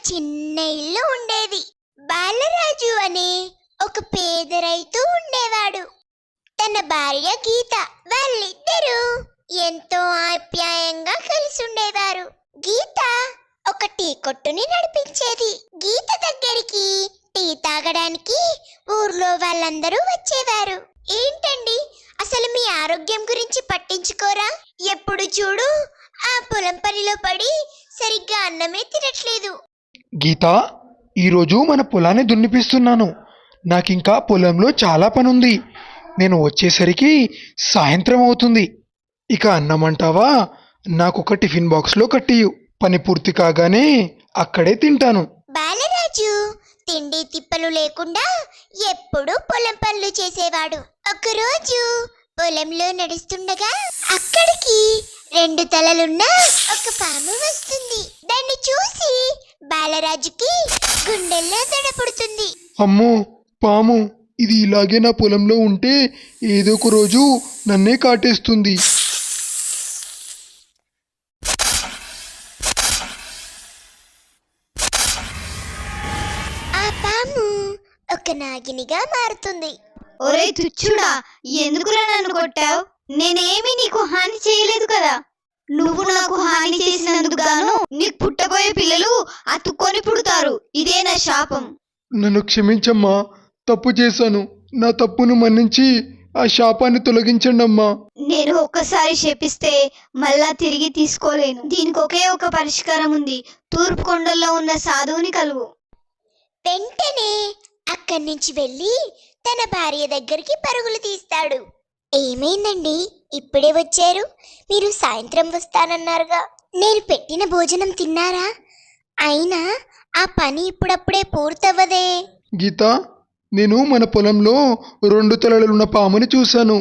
చిన్న ఇల్లు ఉండేది. బాలరాజు అనే ఒక పేద రైతు ఉండేవాడు. తన భార్య గీత, వాళ్ళిద్దరూ ఎంతో ఆప్యాయంగా కలిసి ఉండేవారు. గీత ఒక టీ కొట్టుని నడిపించేది. గీత దగ్గరికి టీ తాగడానికి ఊర్లో వాళ్ళందరూ వచ్చేవారు. ఏంటండి, అసలు మీ ఆరోగ్యం గురించి పట్టించుకోరా? ఎప్పుడు చూడు ఆ పొలం పనిలో పడి సరిగ్గా అన్నమే తినట్లేదు. గీత, ఈరోజు మన పొలాన్ని దున్నిపిస్తున్నాను. నాకింకా పొలంలో చాలా పనుంది. నేను వచ్చేసరికి సాయంత్రం అవుతుంది. ఇక అన్నమంటావా? నాకొక టిఫిన్ బాక్స్లో కట్టియు. పని పూర్తి కాగానే అక్కడే తింటాను. బాలరాజు తిండి తిప్పలు లేకుండా ఎప్పుడూ పొలం పనులు చేసేవాడు. ఒకరోజు పొలంలో నడుస్తుండగా అక్కడికి 2 తలలున్న ఒక పాము వస్తుంది. దాన్ని చూసి బాలరాజుకి గుండెల్లో దడపుడుతుంది. అమ్మో, పాము! ఇది ఇలాగే నా పొలంలో ఉంటే ఏదో ఒక రోజు నన్నే కాటేస్తుంది. ఆ పాము ఒక నాగినిగా మారుతుంది. ఒరే తుచ్చుడా, ఎందుకురా నన్ను కొట్టావు? నేనేమి నీకు హాని చేయలేదు కదా. నువ్వు నాకు హాని చేసినందుకు గాను నీకు పుట్టబోయే పిల్లలు అతుక్కొని పుడతారు. ఇదే నా శాపం. నన్ను క్షమించమ్మా, తప్పు చేశాను. నా తప్పును మన్నించి ఆ శాపాన్ని తొలగించండి అమ్మా. నేను ఒక్కసారి శపిస్తే మళ్ళా తిరిగి తీసుకోలేను. దీనికి ఒకే ఒక పరిష్కారం ఉంది. తూర్పు కొండల్లో ఉన్న సాధువుని కలువు. వెంటనే అక్కడి నుంచి వెళ్ళి తన భార్య దగ్గరికి పరుగులు తీస్తాడు. ఏమైందండి, ఇప్పుడే వచ్చారు? మీరు సాయంత్రం వస్తానన్నారుగా. నేను పెట్టిన భోజనం తిన్నారా? అయినా ఆ పని ఇప్పుడప్పుడే పూర్తవ్వదే. గీత, నేను మన పొలంలో 2 తలలున్న పాముని చూశాను.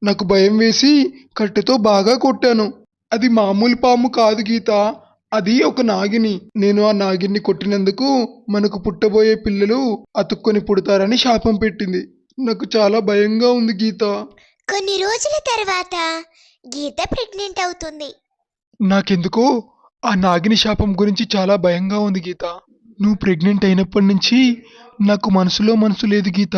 నాకు భయం వేసి కట్టెతో బాగా కొట్టాను. అది మామూలు పాము కాదు గీత, అది ఒక నాగిని. నేను ఆ నాగిని కొట్టినందుకు మనకు పుట్టబోయే పిల్లలు అతుక్కొని పుడతారని శాపం పెట్టింది. నాకు చాలా భయంగా ఉంది గీత. కొన్ని రోజుల తర్వాత గీత ప్రెగ్నెంట్ అవుతుంది. నాకెందుకో ఆ నాగిని శాపం గురించి చాలా భయంగా ఉంది గీత. నువ్వు ప్రెగ్నెంట్ అయినప్పటి నుంచి నాకు మనసు లేదు గీత.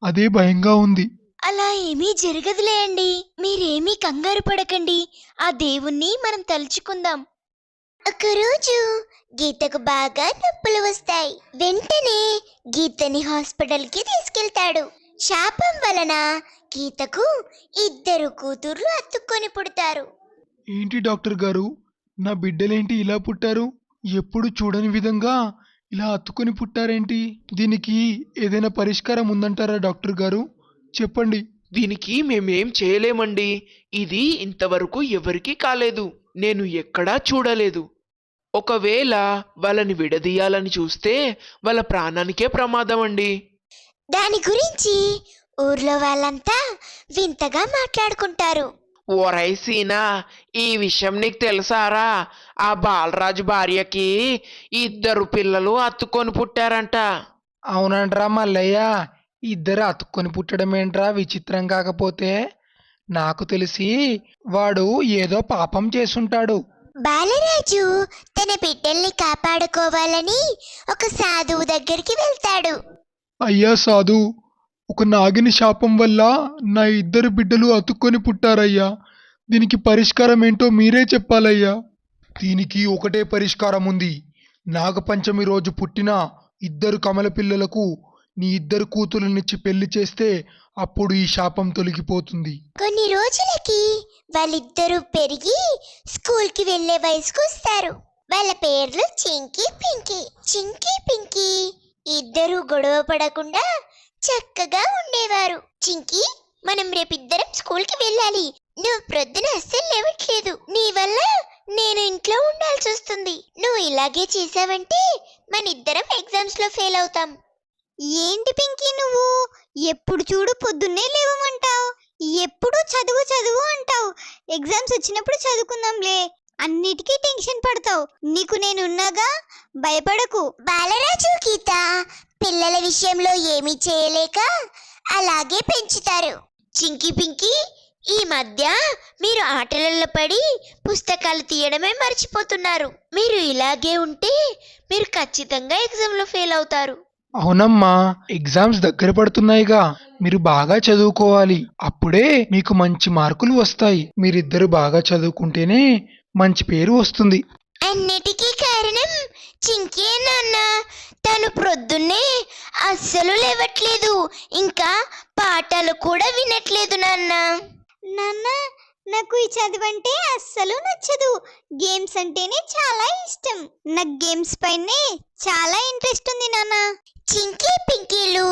అదే భయంగా ఉంది. అలా ఏమీ జరగదులే అండి, మీరేమీ కంగారు పడకండి. ఆ దేవుణ్ణి మనం తలుచుకుందాం. ఒకరోజు గీతకు బాగా నొప్పులు వస్తాయి. వెంటనే గీతని హాస్పిటల్కి తీసుకెళ్తాడు. శాపం వలన గీతకు 2 కూతుర్లు అతుక్కొని పుడతారు. ఏంటి డాక్టర్ గారు, నా బిడ్డలేంటి ఇలా పుట్టారు? ఎప్పుడు చూడని విధంగా ఇలా అతుక్కొని పుట్టారేంటి? దీనికి ఏదైనా పరిష్కారం ఉందంటారా డాక్టర్ గారు? చెప్పండి. దీనికి మేమేం చేయలేమండి. ఇది ఇంతవరకు ఎవరికీ కాలేదు. నేను ఎక్కడా చూడలేదు. ఒకవేళ వాళ్ళని విడదీయాలని చూస్తే వాళ్ళ ప్రాణానికే ప్రమాదం అండి. దాని గురించి ఊర్లో వాళ్ళంతా వింతగా మాట్లాడుకుంటారు. ఓరై సీనా, ఈ విషయం నీకు తెలుసారా? ఆ బాలరాజు భార్యకి 2 పిల్లలు అత్తుకొని పుట్టారంట. అవునంట్రా మల్లయ్య, 2 అతుక్కొని పుట్టడం ఏంట్రా విచిత్రం కాకపోతే? నాకు తెలిసి వాడు ఏదో పాపం చేసుంటాడు. బాలరాజు తన బిడ్డల్ని కాపాడుకోవాలని ఒక సాధువు దగ్గరికి వెళ్తాడు. అయ్యా సాధు, ఒక నాగిని శాపం వల్ల నా 2 బిడ్డలు అతుక్కొని పుట్టారయ్యా. దీనికి పరిష్కారం ఏంటో మీరే చెప్పాలయ్యా. దీనికి ఒకటే పరిష్కారం ఉంది. నాగపంచమి రోజు పుట్టిన 2 కమల పిల్లలకు నీ 2 కూతురునిచ్చి పెళ్లి చేస్తే అప్పుడు ఈ శాపం తొలగిపోతుంది. కొన్ని రోజులకి వాళ్ళిద్దరూ పెరిగి స్కూల్కి వెళ్లే వయసుకు వస్తారు. వాళ్ళ పేర్లు చింకీ పింకీ. చింకీ పింకీ 2 గొడవ పడకుండా చక్కగా ఉండేవారు. చింకీ, మనం రేపిద్దరం స్కూల్కి వెళ్ళాలి. నువ్వు ప్రొద్దున అస్సలు లేవట్లేదు. నీ వల్ల నేను ఇంట్లో ఉండాల్సి వస్తుంది. నువ్వు ఇలాగే చేసావంటే మనిద్దరం ఎగ్జామ్స్ లో ఫెయిల్ అవుతాం. ఏంటి పింకీ, నువ్వు ఎప్పుడు చూడు పొద్దున్నే లేవమంటావు, ఎప్పుడు చదువు చదువు అంటావు. ఎగ్జామ్స్ వచ్చినప్పుడు చదువుకుందాంలే, అన్నిటికీ టెన్షన్ పడతావు. నీకు నేనున్నాగా, భయపడకు. బాలరాజు గీత పిల్లల విషయంలో ఏమీ చేయలేక అలాగే పెంచుతారు. చింకీ పింకీ ఈ మధ్య మీరు ఆటలలో పడి పుస్తకాలు తీయడమే మర్చిపోతున్నారు. మీరు ఇలాగే ఉంటే మీరు ఖచ్చితంగా ఎగ్జామ్లో ఫెయిల్ అవుతారు. అవునమ్మా, ఎగ్జామ్స్ దగ్గర పడుతున్నాయిగా. మీరు బాగా చదువుకోవాలి. అప్పుడే మీకు మంచి మార్కులు వస్తాయి. మీరిద్దరు బాగా చదువుకుంటేనే మంచి పేరు వస్తుంది. అన్నిటికీ కారణం చింకే నాన్న. తను ప్రొద్దున్నే అస్సలు లేవట్లేదు, ఇంకా పాఠాలు కూడా వినట్లేదు నాన్న. నాన్న, నాకు ఈ చదువంటే అస్సలు నచ్చదు. గేమ్స్ అంటేనే చాలా ఇష్టం. నాకు గేమ్స్ పైనే చాలా ఇంట్రెస్ట్ ఉంది నాన్న. చింకీ పింకీలు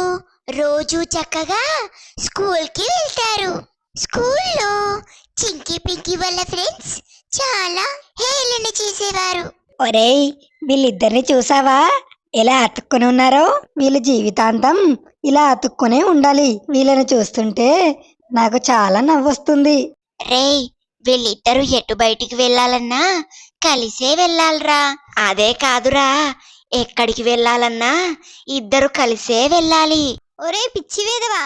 రోజు చక్కగా స్కూల్కి వెళ్తారు. స్కూల్లో చింకీ పింకీ వాళ్ళ ఫ్రెండ్స్ చాలా హేళన చేసేవారు. ఒరేయ్, వీళ్ళిద్దరిని చూసావా ఎలా అతుక్కుని ఉన్నారో? వీళ్ళ జీవితాంతం ఇలా అతుక్కునే ఉండాలి. వీళ్ళని చూస్తుంటే నాకు చాలా నవ్వొస్తుంది. రేయ్, వీళ్ళిద్దరూ ఎటు బయటికి వెళ్ళాలన్నా కలిసే వెళ్ళాలిరా. అదే కాదురా, ఎక్కడికి వెళ్ళాలన్నా ఇద్దరు కలిసే వెళ్ళాలి. ఒరే పిచ్చి వేదవా,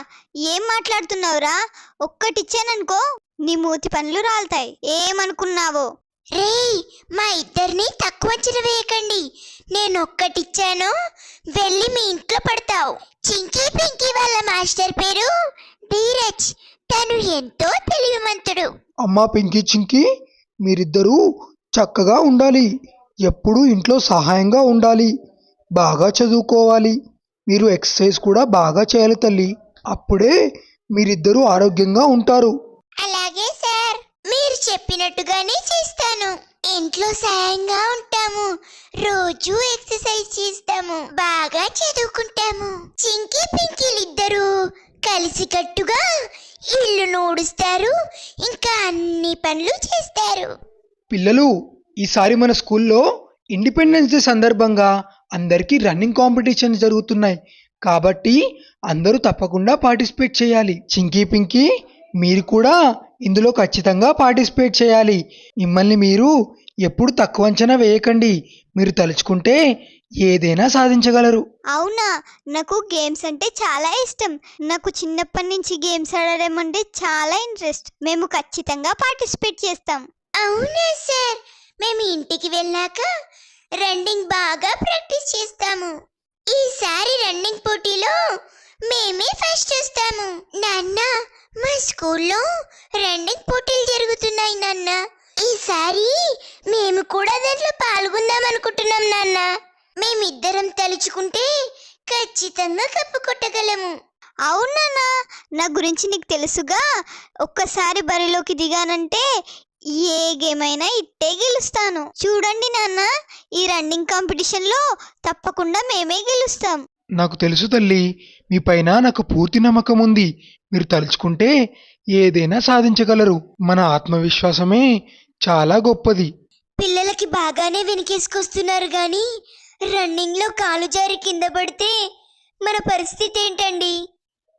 ఏం మాట్లాడుతున్నావురా? ఒక్కటిచ్చాననుకో నీ మూతి పనులు రాలుతాయి. ఏమనుకున్నావో? రేయ్, మా ఇద్దరిని తక్కువ అంచనా వేయకండి. నేను ఒక్కటిచ్చాను, వెళ్ళి మీ ఇంట్లో పడతావు. చింకీ పింకీ వాళ్ళ మాస్టర్ పేరు ధీరజ్. తను ఎంతో తెలివిమంతుడు. అమ్మా పింకీ చింకీ, మీరిద్దరూ చక్కగా ఉండాలి. ఎప్పుడూ ఇంట్లో సహాయంగా ఉండాలి. బాగా చదువుకోవాలి. మీరు ఎక్సర్సైజ్ కూడా బాగా చేయాలి తల్లి. అప్పుడే మీరిద్దరూ ఆరోగ్యంగా ఉంటారు. అలాగే సార్, మీరు చెప్పినట్టుగానే చేస్తాను. ఇంట్లో సాయంగా ఉంటాము, రోజు ఎక్సర్సైజ్ చేస్తాము, బాగా చదువుకుంటాము. చింకీ పింకీలిద్దరూ కలిసికట్టుగా ఇల్లు నూడుస్తారు, ఇంకా అన్ని పనులు చేస్తారు. పిల్లలు, ఈసారి మన స్కూల్లో ఇండిపెండెన్స్ డే సందర్భంగా అందరికీ రన్నింగ్ కాంపిటీషన్స్ జరుగుతున్నాయి. కాబట్టి అందరూ తప్పకుండా పార్టిసిపేట్ చేయాలి. చింకీ పింకీ, మీరు కూడా ఇందులో ఖచ్చితంగా పార్టిసిపేట్ చేయాలి. మిమ్మల్ని మీరు ఎప్పుడు తక్కువ అంచనా వేయకండి. మీరు తలుచుకుంటే ఏదైనా సాధించగలరు. అవునా, నాకు గేమ్స్ అంటే చాలా ఇష్టం. నాకు చిన్నప్పటి నుంచి గేమ్స్ ఆడడం అంటే చాలా ఇంట్రెస్ట్. మేము ఖచ్చితంగా పార్టిసిపేట్ చేస్తాం. అవునా సార్, మేము ఇంటికి వెళ్ళాక రన్నింగ్ బాగా ప్రాక్టీస్ చేస్తాము. ఈసారి రన్నింగ్ పోటీలో మేమే ఫస్ట్ వస్తాము. నాన్న, మా స్కూల్లో రన్నింగ్ పోటీలు జరుగుతున్నాయి నాన్న. ఈసారి మేము కూడా దాంట్లో పాల్గొందాం అనుకుంటున్నాం నాన్న. మేమిద్దరం తలుచుకుంటే ఖచ్చితంగా కప్పు కొట్టగలము. అవునా, నా గురించి నీకు తెలుసుగా. ఒక్కసారి బరిలోకి దిగానంటే ఏ గేమ్ అయినా ఇట్టే గెలుస్తాను. చూడండి నాన్న, ఈ రన్నింగ్ కాంపిటీషన్లో తప్పకుండా మేమే గెలుస్తాం. నాకు తెలుసు తల్లి, మీ పైన నాకు పూర్తి నమ్మకం ఉంది. మీరు తలుచుకుంటే ఏదైనా సాధించగలరు. మన ఆత్మవిశ్వాసమే చాలా గొప్పది. పిల్లలకి బాగానే వెనకేసుకొస్తున్నారు గాని రన్నింగ్లో కాలు జారి కింద పడితే మన పరిస్థితి ఏంటండి?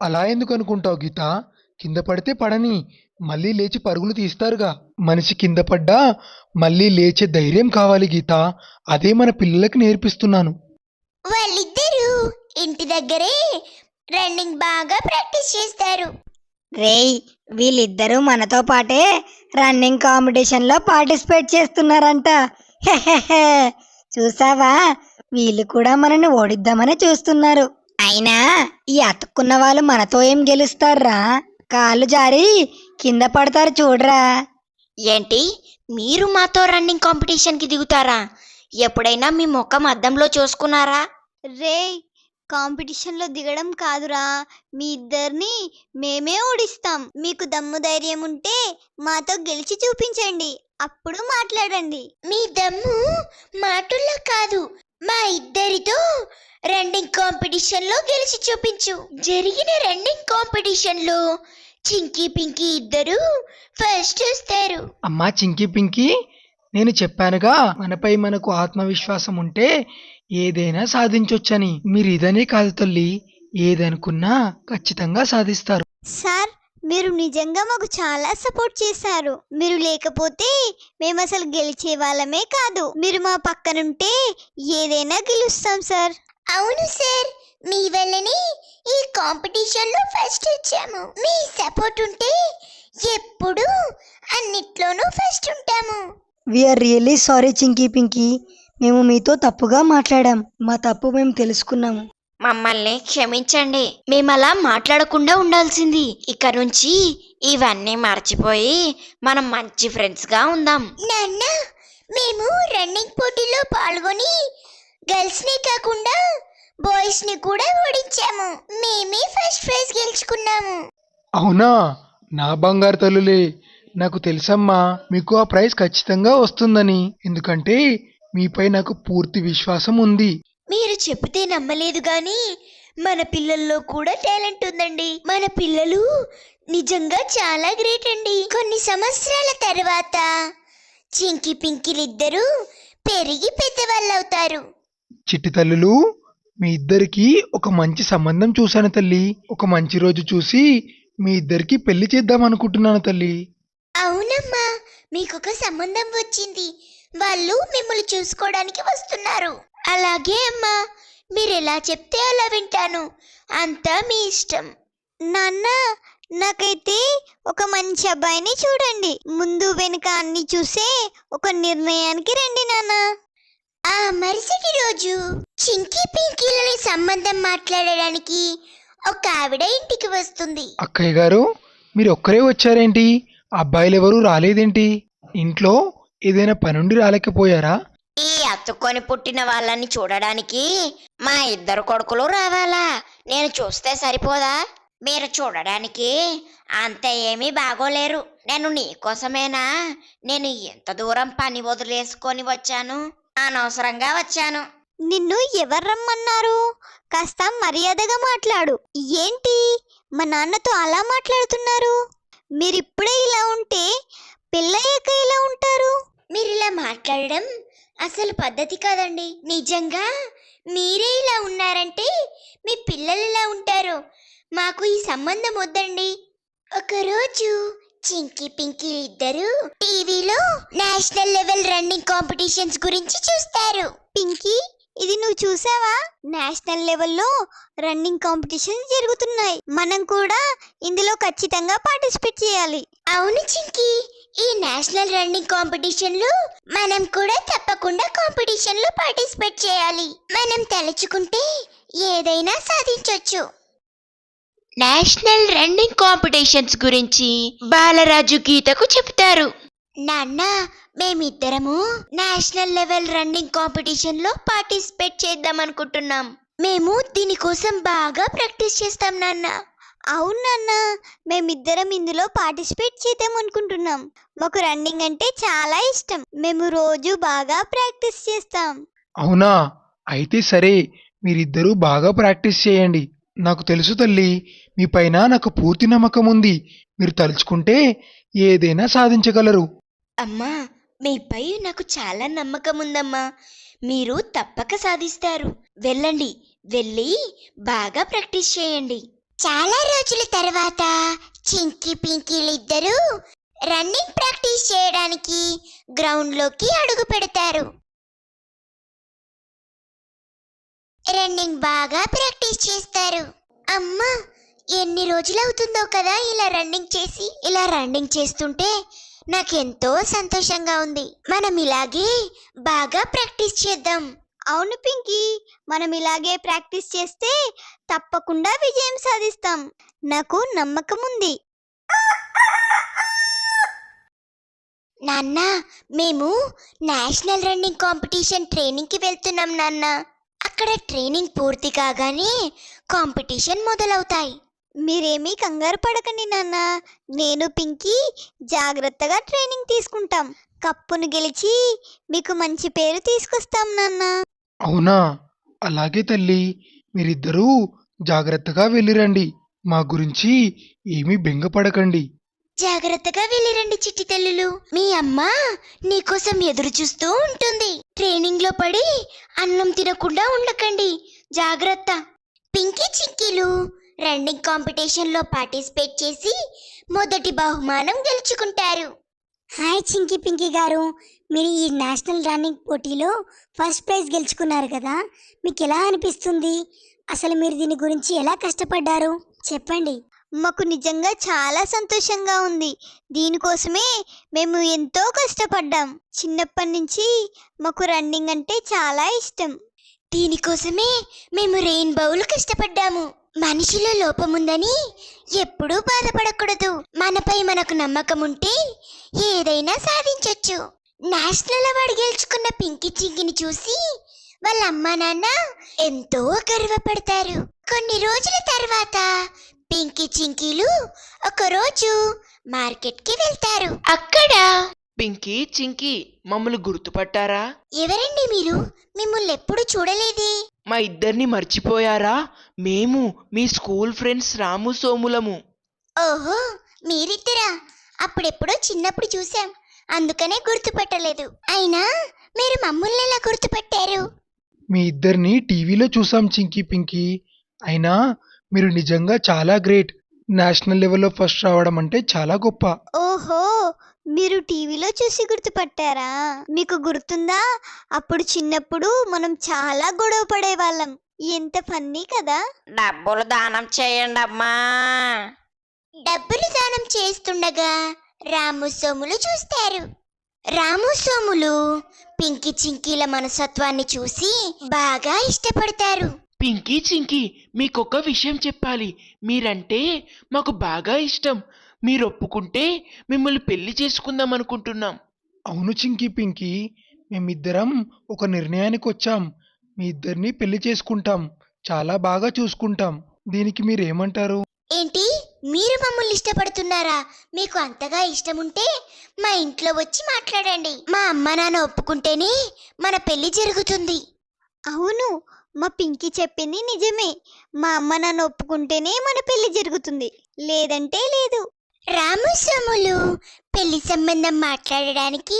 అలా ఎందుకు అనుకుంటావు గీత? కింద పడితే పడని, మళ్ళీ లేచి పరుగులు తీస్తారుగా. మనిషి కింద పడ్డా మళ్ళీ లేచే ధైర్యం కావాలి గీత. అదే మన పిల్లలకి నేర్పిస్తున్నాను. వాళ్ళిద్దరూ ఇంటి దగ్గరే రన్నింగ్ బాగా ప్రాక్టీస్ చేస్తారు. రేయ్, వీళ్ళిద్దరూ మనతో పాటే రన్నింగ్ కాంపిటీషన్లో పార్టిసిపేట్ చేస్తున్నారంట. హెహెహె, చూసావా, వీళ్ళు కూడా మనని ఓడిద్దామని చూస్తున్నారు. అయినా ఈ అతుక్కున్న వాళ్ళు మనతో ఏం గెలుస్తారా? కాళ్ళు జారి కింద పడతారు చూడరా. ఏంటి, మీరు మాతో రన్నింగ్ కాంపిటీషన్కి దిగుతారా? ఎప్పుడైనా మీ ముఖం అద్దంలో చూసుకున్నారా? రేయ్, కాంపిటీషన్లో దిగడం కాదురా, మీ ఇద్దరిని మేమే ఓడిస్తాం. మీకు దమ్ము ధైర్యం ఉంటే మాతో గెలిచి చూపించండి, అప్పుడు మాట్లాడండి. మీ దమ్ము మాటల్లో కాదు, మా ఇద్దరితో రన్నింగ్ కాంపిటీషన్లో గెలిచి చూపించు. జరిగిన రన్నింగ్ కాంపిటీషన్లో చింకీ పింకీ ఇద్దరు ఫస్ట్ వస్తారు. అమ్మా చింకీ పింకీ, నేను చెప్పానుగా, మనపై మనకు ఆత్మవిశ్వాసం ఉంటే ఏదైనా సాధించొచ్చని. మీరు ఇదనే కాదు తల్లి, ఏదనుకున్నా ఖచ్చితంగా సాధిస్తారు. సార్, మీరు నిజంగా మాకు చాలా సపోర్ట్ చేశారు. మీరు లేకపోతే మేము అసలు గెలిచే వాళ్ళమే కాదు. మీరు మా పక్కనుంటే ఏదైనా గెలుస్తాం సార్. అవును సార్, మీ వల్లనే ఈ కాంపిటీషన్లో ఫస్ట్ వచ్చాము. మీ సపోర్ట్ ఉంటే ఎప్పుడు అన్నిట్లోనూ ఫస్ట్ ఉంటాము. We are really sorry Chinki Pinki. మేము మీతో తప్పుగా మాట్లాడాం. మా తప్పు మేము తెలుసుకున్నాము. మమ్మల్ని క్షమించండి. మేము అలా మాట్లాడకుండా ఉండాల్సింది. ఇక నుంచి ఇవన్నీ మర్చిపోయి మనం మంచి ఫ్రెండ్స్ గా ఉందాం. నాన్న, మేము రన్నింగ్ పోటీలో పాల్గొని గర్ల్స్ ని కాకుండా బాయ్స్ ని కూడా ఓడించాము. మేమే ఫస్ట్ ప్రైజ్ గెలుచుకున్నాము. అవునా? నా బంగారు తల్లులే, నాకు తెలుసమ్మా మీకు ఆ ప్రైజ్ ఖచ్చితంగా వస్తుందని. ఎందుకంటే మీపై నాకు పూర్తి విశ్వాసం ఉంది. మీరు చెబితే నమ్మలేదు గాని మన పిల్లల్లో కూడా టాలెంట్ ఉందండి. మన పిల్లలు నిజంగా చాలా గ్రేట్ అండి. కొన్ని సంవత్సరాల తర్వాత చింకీ పింకీలిద్దరూ పెరిగి పెద్దవాళ్ళు అవుతారు. చిట్టి తల్లులు, మీ ఇద్దరికి ఒక మంచి సంబంధం చూశాను తల్లి. ఒక మంచి రోజు చూసి మీ ఇద్దరికి పెళ్లి చేద్దాం అనుకుంటున్నాను తల్లి. అవునమ్మా, మీకొక సంబంధం వచ్చింది. వాళ్ళు మిమ్మల్ని చూసుకోవడానికి వస్తున్నారు. అలాగే అమ్మా, మీరు ఎలా చెప్తే అలా వింటాను. అంతా మీ ఇష్టం. నాన్న, నాకైతే ఒక మంచి అబ్బాయిని చూడండి. ముందు వెనుక అన్ని చూసే ఒక నిర్ణయానికి రండి నాన్న. ఆ మరుసటి రోజు చింకీ పింకీలని సంబంధం మాట్లాడడానికి ఒక ఆవిడ ఇంటికి వస్తుంది. అక్కయ్య గారు, మీరు ఒక్కరే వచ్చారేంటి? అబ్బాయిలు ఎవరూ రాలేదేంటి? ఇంట్లో ఏదైనా పనుండి రాలేకపోయారా? ఈ అతుక్కొని పుట్టిన వాళ్ళని చూడడానికి మా ఇద్దరు కొడుకులు రావాలా? నేను చూస్తే సరిపోదా? మీరు చూడడానికి అంత ఏమీ బాగోలేరు. నేను నీకోసమేనా నేను ఎంత దూరం పని వదిలేసుకొని వచ్చాను. అనవసరంగా వచ్చాను. నిన్ను ఎవరు రమ్మన్నారు? కాస్త మర్యాదగా మాట్లాడు. ఏంటి మా నాన్నతో అలా మాట్లాడుతున్నారు? మీరిప్పుడే ఇలా ఉంటే పెళ్ళయ్యాక ఇలా ఉంటారు? మీరు ఇలా మాట్లాడడం అసలు పద్ధతి కాదండి. నిజంగా మీరే ఇలా ఉన్నారంటే మీ పిల్లలు ఇలా ఉంటారు. మాకు ఈ సంబంధం వద్దండి. ఒకరోజు చింకీ పింకీ ఇద్దరు టీవీలో నేషనల్ లెవెల్ రన్నింగ్ కాంపిటీషన్స్ గురించి చూస్తారు. పింకీ, ఇది నువ్వు చూసావా? నేషనల్ లెవెల్లో రన్నింగ్ కాంపిటీషన్స్ జరుగుతున్నాయి. మనం కూడా ఇందులో ఖచ్చితంగా పార్టిసిపేట్ చేయాలి. అవును చింకీ, ఈ నేషనల్ రన్నింగ్ కాంపిటీషన్ లో మనం కూడా తప్పకుండా కాంపిటీషన్ లో పార్టిసిపేట్ చేయాలి. మనం తలుచుకుంటే ఏదైనా సాధించొచ్చు. నేషనల్ రన్నింగ్ కాంపిటీషన్స్ గురించి బాలరాజు గీతకు చెప్తారు. నాన్న, మేమిద్దరము నేషనల్ లెవెల్ రన్నింగ్ కాంపిటీషన్ లో పార్టిసిపేట్ చేద్దాం అనుకుంటున్నాం. మేము దీనికోసం బాగా ప్రాక్టీస్ చేస్తాం నాన్న. అవును నాన్న, మేమిద్దరం ఇందులో పార్టిసిపేట్ చేద్దాం అనుకుంటున్నాం. మాకు రన్నింగ్ అంటే చాలా ఇష్టం. మేము రోజు బాగా ప్రాక్టీస్ చేస్తాం. అవునా? అయితే సరే, మీరిద్దరూ బాగా ప్రాక్టీస్ చేయండి. నాకు తెలుసు తల్లి, మీ పైన నాకు పూర్తి నమ్మకం ఉంది. మీరు తలుచుకుంటే ఏదైనా సాధించగలరు. అమ్మా, మీపై నాకు చాలా నమ్మకం ఉందమ్మా. మీరు తప్పక సాధిస్తారు. వెళ్ళండి, వెళ్ళి బాగా ప్రాక్టీస్ చేయండి. చాలా రోజుల తర్వాత చింకీ పింకీలిద్దరూ రన్నింగ్ ప్రాక్టీస్ చేయడానికి గ్రౌండ్లోకి అడుగు పెడతారు. రన్నింగ్ బాగా ప్రాక్టీస్ చేస్తారు. అమ్మా, ఎన్ని రోజులు అవుతుందో కదా ఇలా రన్నింగ్ చేస్తుంటే నాకెంతో సంతోషంగా ఉంది. మనం ఇలాగే బాగా ప్రాక్టీస్ చేద్దాం. అవును పింకీ, మనం ఇలాగే ప్రాక్టీస్ చేస్తే తప్పకుండా విజయం సాధిస్తాం. నాకు నమ్మకం ఉంది. నాన్న, మేము నేషనల్ రన్నింగ్ కాంపిటీషన్ ట్రైనింగ్కి వెళ్తున్నాం నాన్న. అక్కడ ట్రైనింగ్ పూర్తి కాగానే కాంపిటీషన్ మొదలవుతాయి. మీరేమీ కంగారు పడకండి నాన్న. నేను పింకీ జాగ్రత్తగా ట్రైనింగ్ తీసుకుంటాం. కప్పును గెలిచి మీకు మంచి పేరు తీసుకొస్తాం నాన్న. అవునా? అలాగే తల్లి, మీరిద్దరూ జాగ్రత్తగా వెళ్ళిరండి. మా గురించి ఏమీ బెంగపడకండి. జాగ్రత్తగా వెళ్ళిరండి చిట్టి తల్లులు. మీ అమ్మ నీకోసం ఎదురు చూస్తూ ఉంటుంది. ట్రైనింగ్ లో పడి అన్నం తినకుండా ఉండకండి. జాగ్రత్త. పింకీ చింకీలు రన్నింగ్ కాంపిటీషన్ లో పార్టిసిపేట్ చేసి మొదటి బహుమానం గెలుచుకుంటారు. హాయ్ చింకీ పింకీ గారు, మీరు ఈ నేషనల్ రన్నింగ్ పోటీలో ఫస్ట్ ప్రైజ్ గెలుచుకున్నారు కదా, మీకు ఎలా అనిపిస్తుంది? అసలు మీరు దీని గురించి ఎలా కష్టపడ్డారు చెప్పండి. మాకు నిజంగా చాలా సంతోషంగా ఉంది. దీనికోసమే మేము ఎంతో కష్టపడ్డాం. చిన్నప్పటి నుంచి మాకు రన్నింగ్ అంటే చాలా ఇష్టం. దీనికోసమే మేము రెయిన్బోలు కష్టపడ్డాము. మనిషిలో లోపముందని ఎప్పుడూ బాధపడకూడదు. మనపై మనకు నమ్మకం ఉంటే ఏదైనా సాధించొచ్చు. నేషనల్ అవార్డు గెలుచుకున్న పింకీ చింకీని చూసి వాళ్ళ అమ్మా నాన్న ఎంతో గర్వపడతారు. కొన్ని రోజుల తర్వాత పింకీ చింకీలు ఒకరోజు మార్కెట్కి వెళ్తారు. అక్కడ పింకీ చింకీ మమ్మల్ని గుర్తుపట్టారా? ఎవరండి మీరు? మిమ్మల్ని ఎప్పుడు చూడలేదే. మా ఇద్దరిని మర్చిపోయారా? మేము మీ స్కూల్ ఫ్రెండ్స్ రాము సోములము. ఓహో, మీరిద్దరా? అప్పుడెప్పుడో చిన్నప్పుడు చూసాం, అందుకనే గుర్తుపట్టలేదు. అయినా మీరు మమ్మల్ని ఎలా గుర్తుపట్టారు? మీ ఇద్దరిని టీవీలో చూసాం చింకీ పింకీ. అయినా మీరు నిజంగా చాలా గ్రేట్. నేషనల్ లెవెల్లో ఫస్ట్ రావడం అంటే చాలా గొప్ప. ఓహో, మీరు టీవీలో చూసి గుర్తుపట్టారా? మీకు గుర్తుందా, అప్పుడు చిన్నప్పుడు మనం చాలా గొడవ పడేవాళ్ళం. ఎంత ఫన్నీ కదా. డబ్బులు దానం చేయండి అమ్మా. డబ్బులు దానం చేస్తుండగా రాము సోములు చూస్తారు. రాము సోములు పింకీ చింకీల మనస్తత్వాన్ని చూసి బాగా ఇష్టపడతారు. పింకీ చింకీ, మీకొక విషయం చెప్పాలి. మీరంటే మాకు బాగా ఇష్టం. మీరు ఒప్పుకుంటే మిమ్మల్ని పెళ్లి చేసుకుందాం అనుకుంటున్నాం. అవును చింకీ పింకీ, మేమిద్దరం ఒక నిర్ణయానికి వచ్చాం. మీ ఇద్దరిని పెళ్లి చేసుకుంటాం, చాలా బాగా చూసుకుంటాం. దీనికి మీరేమంటారు? ఏంటి, మీరు మమ్మల్ని ఇష్టపడుతున్నారా? మీకు అంతగా ఇష్టం ఉంటే మా ఇంట్లో వచ్చి మాట్లాడండి. మా అమ్మ నాన్న ఒప్పుకుంటేనే మన పెళ్లి జరుగుతుంది. అవును, మా పింకీ చెప్పింది నిజమే. మా అమ్మ నాన్న ఒప్పుకుంటేనే మన పెళ్లి జరుగుతుంది, లేదంటే లేదు. రాము సోములు పెళ్లి సంబంధం మాట్లాడడానికి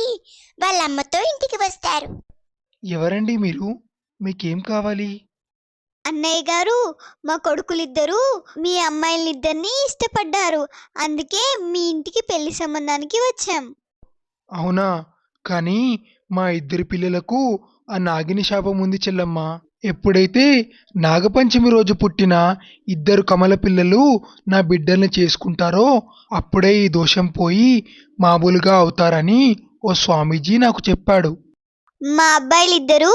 వాళ్ళ అమ్మతో ఇంటికి వస్తారు. ఎవరండి మీరు? మీకేం కావాలి? అన్నయ్య గారు, మా కొడుకులిద్దరూ మీ అమ్మాయిలిద్దరిని ఇష్టపడ్డారు. అందుకే మీ ఇంటికి పెళ్లి సంబంధానికి వచ్చాం. అవునా? కానీ మా ఇద్దరి పిల్లలకు ఆ నాగిని శాపం ఉంది చెల్లమ్మ. ఎప్పుడైతే నాగపంచమి రోజు పుట్టిన ఇద్దరు కమల పిల్లలు నా బిడ్డల్ని చేసుకుంటారో అప్పుడే ఈ దోషం పోయి మామూలుగా అవుతారని ఓ స్వామీజీ నాకు చెప్పాడు. మా అబ్బాయిలిద్దరూ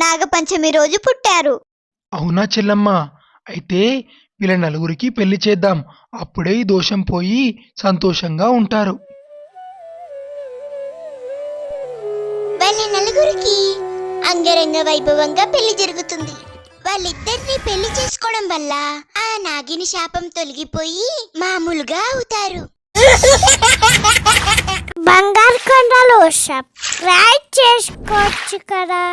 నాగపంచమి రోజు పుట్టారు. అవునా చెల్లమ్మ? అయితే వీళ్ళ నలుగురికి పెళ్లి చేద్దాం, అప్పుడే ఈ దోషం పోయి సంతోషంగా ఉంటారు. వాళ్ళ నలుగురికి అంగరంగ వైభవంగా పెళ్లి జరుగుతుంది. వాళ్ళిద్దరిని పెళ్లి చేసుకోవడం వల్ల ఆ నాగిని శాపం తొలగిపోయి మామూలుగా అవుతారు. బంగారు కొండలు సబ్స్క్రైబ్ చేసుకోవచ్చు కదా.